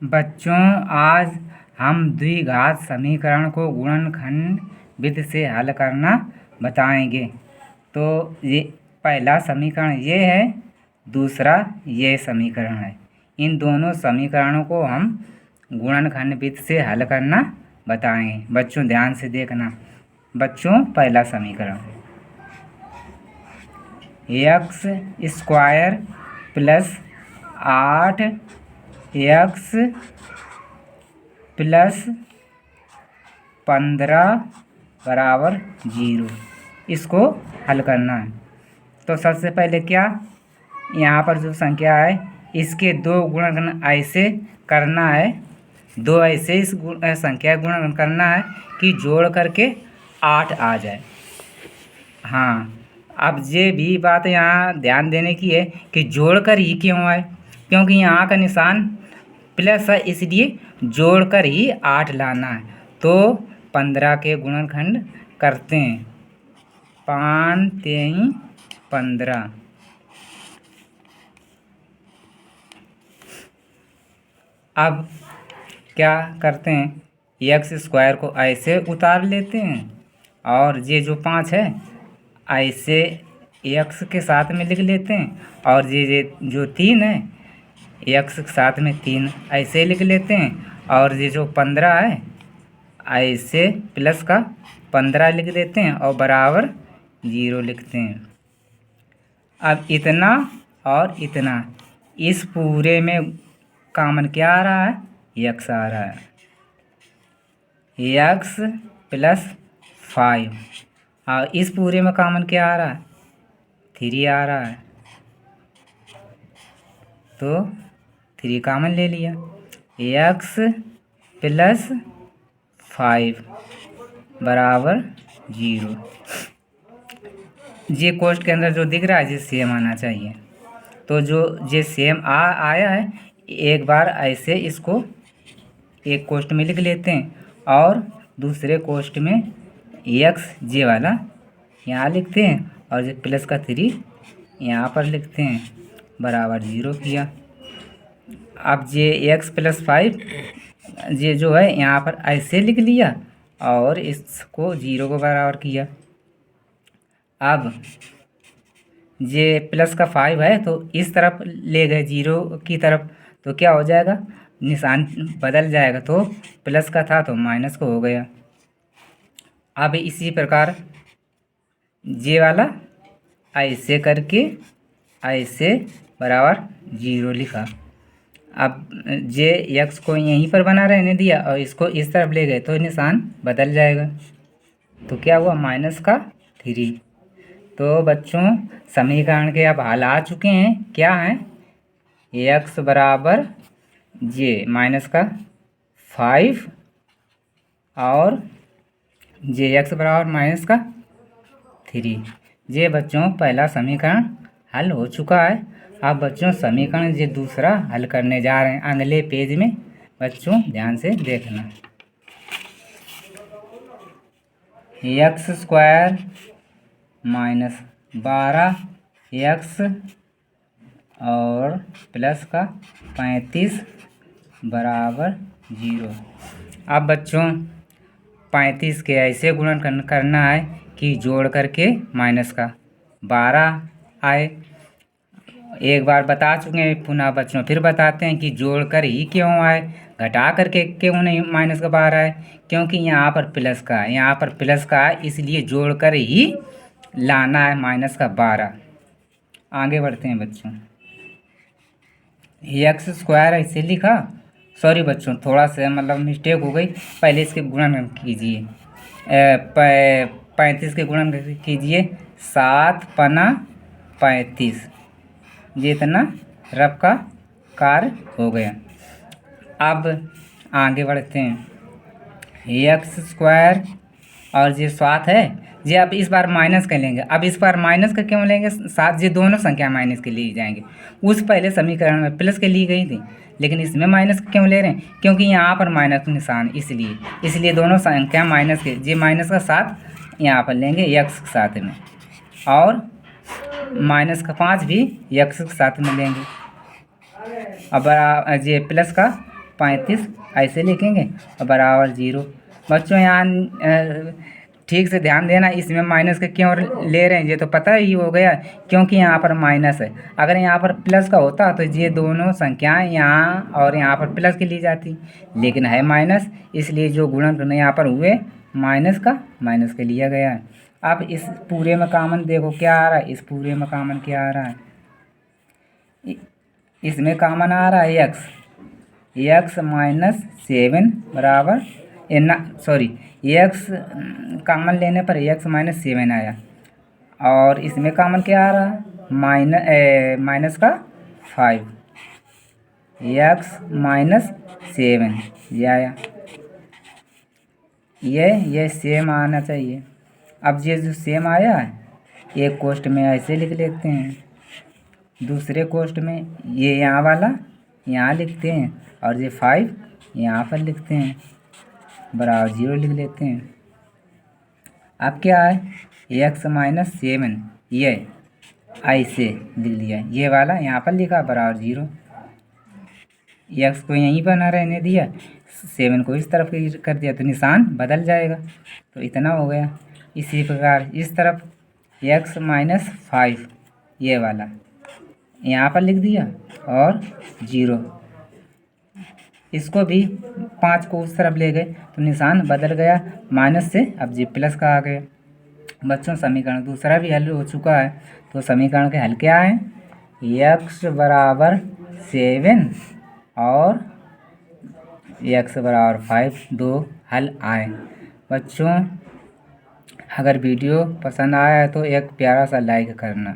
बच्चों, आज हम द्विघात समीकरण को गुणनखंड विधि से हल करना बताएंगे। तो ये पहला समीकरण ये है, दूसरा ये समीकरण है। इन दोनों समीकरणों को हम गुणनखंड विधि से हल करना बताएंगे। बच्चों ध्यान से देखना। बच्चों, पहला समीकरण x square plus 8x plus 15 बराबर 0, इसको हल करना है। तो सबसे पहले क्या, यहाँ पर जो संख्या है इसके दो गुणन ऐसे करना है, दो ऐसे इस संख्या गुणन करना है कि जोड़ करके 8 आ जाए। हाँ, अब ये भी बात यहाँ ध्यान देने की है कि जोड़कर ही क्यों आए, क्योंकि यहाँ का निशान प्लस है, इसलिए जोड़कर ही 8 लाना है। तो 15 के गुणनखंड करते हैं, 5 3 15। अब क्या करते हैं, एक्स स्क्वायर को ऐसे उतार लेते हैं और ये जो 5 है ऐसे एक्स के साथ में लिख लेते हैं, और ये जो 3 है एक्स के साथ में 3 ऐसे लिख लेते हैं, और ये जो 15 है ऐसे प्लस का 15 लिख देते हैं और बराबर 0 लिखते हैं। अब इतना और इतना, इस पूरे में कॉमन क्या आ रहा है, एक्स आ रहा है, एक्स प्लस 5, और इस पूरे में कॉमन क्या आ रहा है, 3 आ रहा है। तो 3 कॉमन ले लिया, एक्स प्लस 5 बराबर 0। ये कोष्ठ के अंदर जो दिख रहा है ये सेम आना चाहिए। तो जो ये सेम आया है, एक बार ऐसे इसको एक कोष्ठ में लिख लेते हैं और दूसरे कोष्ठ में एक्स जे वाला यहाँ लिखते हैं, और ये प्लस का 3 यहाँ पर लिखते हैं, बराबर 0 किया। अब ये एक्स प्लस 5 ये जो है यहाँ पर ऐसे लिख लिया और इसको 0 को बराबर किया। अब ये प्लस का 5 है तो इस तरफ ले गए 0 की तरफ, तो क्या हो जाएगा, निशान बदल जाएगा। तो प्लस का था तो माइनस को हो गया। अब इसी प्रकार ये वाला ऐसे करके ऐसे बराबर 0 लिखा। अब जे एक्स को यहीं पर बना रहने दिया और इसको इस तरफ ले गए तो निशान बदल जाएगा। तो क्या हुआ, माइनस का 3। तो बच्चों समीकरण के अब हल आ चुके हैं। क्या है, एक्स बराबर जे माइनस का 5 और जे एक्स बराबर माइनस का 3। ये बच्चों पहला समीकरण हल हो चुका है। अब बच्चों समीकरण ये दूसरा हल करने जा रहे हैं अगले पेज में। बच्चों ध्यान से देखना। एक्स स्क्वायर माइनस 12x और प्लस का 35 बराबर 0। अब बच्चों 35 के ऐसे गुणन करना है कि जोड़ करके माइनस का 12 आए। एक बार बता चुके हैं, पुनः बच्चों फिर बताते हैं कि जोड़ कर ही क्यों आए, घटा करके क्यों नहीं माइनस का 12 आए, क्योंकि यहाँ पर प्लस का है, यहाँ पर प्लस का है, इसलिए जोड़ कर ही लाना है माइनस का 12। आगे बढ़ते हैं बच्चों। एक्स स्क्वायर ऐसे लिखा, सॉरी बच्चों थोड़ा सा मतलब मिस्टेक हो गई, पहले इसके गुणन कीजिए। 35 के गुणन कीजिए, 7 पना 35, ये इतना रफ का कार्य हो गया। अब आगे बढ़ते हैं। एक्स स्क्वायर और ये 7 है, ये अब इस बार माइनस कर लेंगे। अब इस बार माइनस का क्यों लेंगे, 7 ये दोनों संख्या माइनस के लिए जाएंगे। उस पहले समीकरण में प्लस के ली गई थी, लेकिन इसमें माइनस क्यों ले रहे हैं, क्योंकि यहाँ पर माइनस निशान, इसलिए दोनों संख्या माइनस के, ये माइनस का 7 यहाँ पर लेंगे एक्स के साथ में, और माइनस का 5 भी एक्स के साथ में लेंगे। अब ये प्लस का 35 ऐसे लिखेंगे और बराबर 0। बच्चों यहाँ ठीक से ध्यान देना, इसमें माइनस का क्यों ले रहे हैं ये तो पता ही हो गया, क्योंकि यहाँ पर माइनस है। अगर यहाँ पर प्लस का होता तो ये दोनों संख्याएं यहाँ और यहाँ पर प्लस की ली जाती, लेकिन है माइनस, इसलिए जो गुणन यहाँ पर हुए माइनस के लिया गया है। अब इस पूरे में कॉमन देखो क्या आ रहा है, इस पूरे में कॉमन क्या आ रहा है, इसमें कॉमन आ रहा है x माइनस 7 बराबर x कॉमन लेने पर x माइनस 7 आया, और इसमें कॉमन क्या आ रहा है माइनस का 5, x माइनस 7 ये आया, ये सेम आना चाहिए। अब ये जो सेम आया है एक कोष्ठ में ऐसे लिख लेते हैं, दूसरे कोष्ठ में ये यहाँ वाला यहाँ लिखते हैं और ये 5 यहाँ पर लिखते हैं, बराबर 0 लिख लेते हैं। अब क्या है x माइनस 7 ये ऐसे लिख लिया, ये वाला यहाँ पर लिखा बराबर 0, x को यहीं पर ना रहने दिया, 7 को इस तरफ कर दिया तो निशान बदल जाएगा, तो इतना हो गया। इसी प्रकार इस तरफ x माइनस 5 ये वाला यहाँ पर लिख दिया और 0, इसको भी 5 को उस तरफ ले गए तो निशान बदल गया, माइनस से अब जी प्लस का आ गया। बच्चों समीकरण दूसरा भी हल हो चुका है, तो समीकरण के हल क्या है, x बराबर 7 और x बराबर 5 दो हल आए। बच्चों अगर वीडियो पसंद आया है तो एक प्यारा सा लाइक करना।